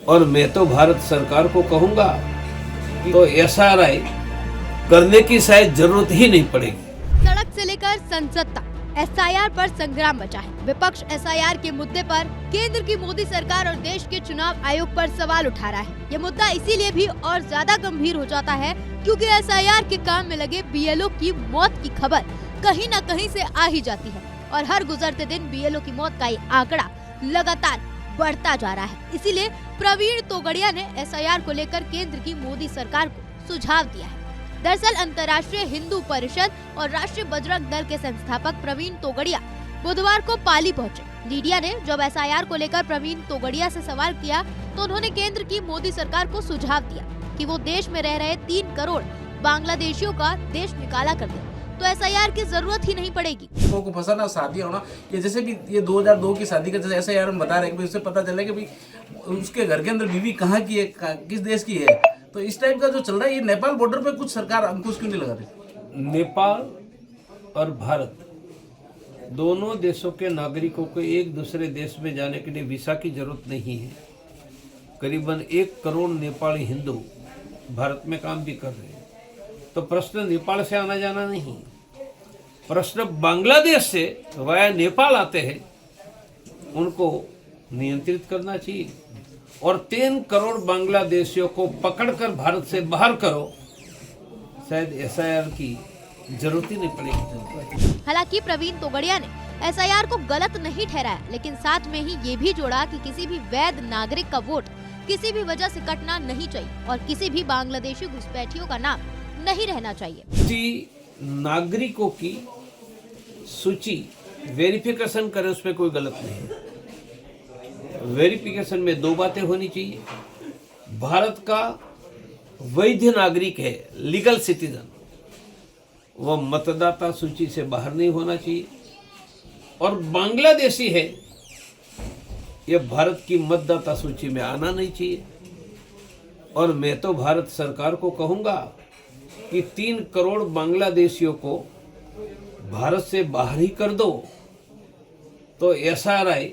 और मैं तो भारत सरकार को कहूंगा तो एसआरआई करने की शायद जरूरत ही नहीं पड़ेगी। सड़क से लेकर संसद तक एसआईआर पर संग्राम मचा है। विपक्ष एसआईआर के मुद्दे पर केंद्र की मोदी सरकार और देश के चुनाव आयोग पर सवाल उठा रहा है। ये मुद्दा इसीलिए भी और ज्यादा गंभीर हो जाता है क्योंकि एसआईआर के काम में लगे बीएलओ की मौत की खबर कहीं न कहीं से आ ही जाती है और हर गुजरते दिन बीएलओ की मौत का ये आंकड़ा लगातार बढ़ता जा रहा है। इसीलिए प्रवीण तोगड़िया ने एसआईआर को लेकर केंद्र की मोदी सरकार को सुझाव दिया है। दरअसल अंतर्राष्ट्रीय हिंदू परिषद और राष्ट्रीय बजरंग दल के संस्थापक प्रवीण तोगड़िया बुधवार को पाली पहुंचे। मीडिया ने जब एसआईआर को लेकर प्रवीण तोगड़िया से सवाल किया तो उन्होंने केंद्र की मोदी सरकार को सुझाव दिया कि वो देश में रह रहे 3 करोड़ बांग्लादेशियों का देश निकाला कर दे तो एसआईआर की जरूरत ही नहीं पड़ेगी। लोगों को फंसाना, शादियां होना, ये जैसे भी ये 2002 की शादी का जैसे एसआईआर हम बता रहे हैं कि उससे पता चले कि भाई उसके घर के अंदर बीवी कहाँ की है, किस देश की है। तो इस टाइप का जो चल रहा है, ये नेपाल बॉर्डर पे कुछ सरकार अंकुश क्यों नहीं लगा रही? नेपाल और भारत दोनों देशों के नागरिकों को एक दूसरे देश में जाने के लिए वीजा की जरूरत नहीं है। करीबन 1 करोड़ नेपाली हिंदू भारत में काम भी कर रहे हैं। तो प्रश्न नेपाल से आना जाना नहीं, प्रश्न बांग्लादेश से वाया नेपाल आते हैं उनको नियंत्रित करना चाहिए और 3 करोड़ बांग्लादेशियों को पकड़कर भारत से बाहर करो, शायद एसआईआर की जरूरत ही नहीं पड़ेगी। हालांकि प्रवीण तोगड़िया ने एसआईआर को गलत नहीं ठहराया, लेकिन साथ में ही ये भी जोड़ा कि किसी भी वैध नागरिक का वोट किसी भी वजह से कटना नहीं चाहिए और किसी भी बांग्लादेशी घुसपैठियों का नाम नहीं रहना चाहिए। किसी नागरिकों की सूची वेरिफिकेशन करें, उसमें कोई गलत नहीं है। वेरिफिकेशन में 2 बातें होनी चाहिए। भारत का वैध नागरिक है, लीगल सिटीजन, वह मतदाता सूची से बाहर नहीं होना चाहिए और बांग्लादेशी है, यह भारत की मतदाता सूची में आना नहीं चाहिए। और मैं तो भारत सरकार को कहूंगा कि 3 करोड़ बांग्लादेशियों को भारत से बाहर ही कर दो तो एसआरआई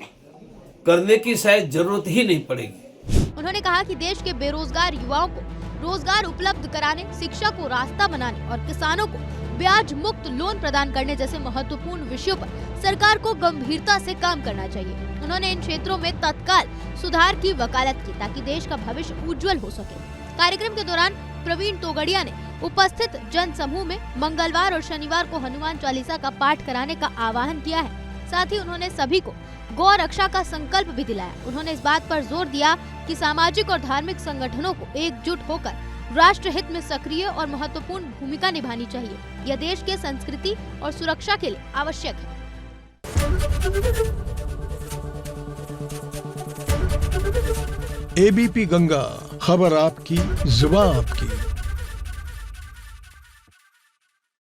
करने की शायद जरूरत ही नहीं पड़ेगी। उन्होंने कहा कि देश के बेरोजगार युवाओं को रोजगार उपलब्ध कराने, शिक्षा को रास्ता बनाने और किसानों को ब्याज मुक्त लोन प्रदान करने जैसे महत्वपूर्ण विषयों पर सरकार को गंभीरता से काम करना चाहिए। उन्होंने इन क्षेत्रों में तत्काल सुधार की वकालत की ताकि देश का भविष्य उज्जवल हो सके। कार्यक्रम के दौरान प्रवीण तोगड़िया ने उपस्थित जन समूह में मंगलवार और शनिवार को हनुमान चालीसा का पाठ कराने का आह्वान किया है। साथ ही उन्होंने सभी को गौ रक्षा का संकल्प भी दिलाया। उन्होंने इस बात पर जोर दिया कि सामाजिक और धार्मिक संगठनों को एकजुट होकर राष्ट्र हित में सक्रिय और महत्वपूर्ण भूमिका निभानी चाहिए। यह देश के संस्कृति और सुरक्षा के लिए आवश्यक है। एबीपी गंगा, खबर आपकी, जुबान आपकी।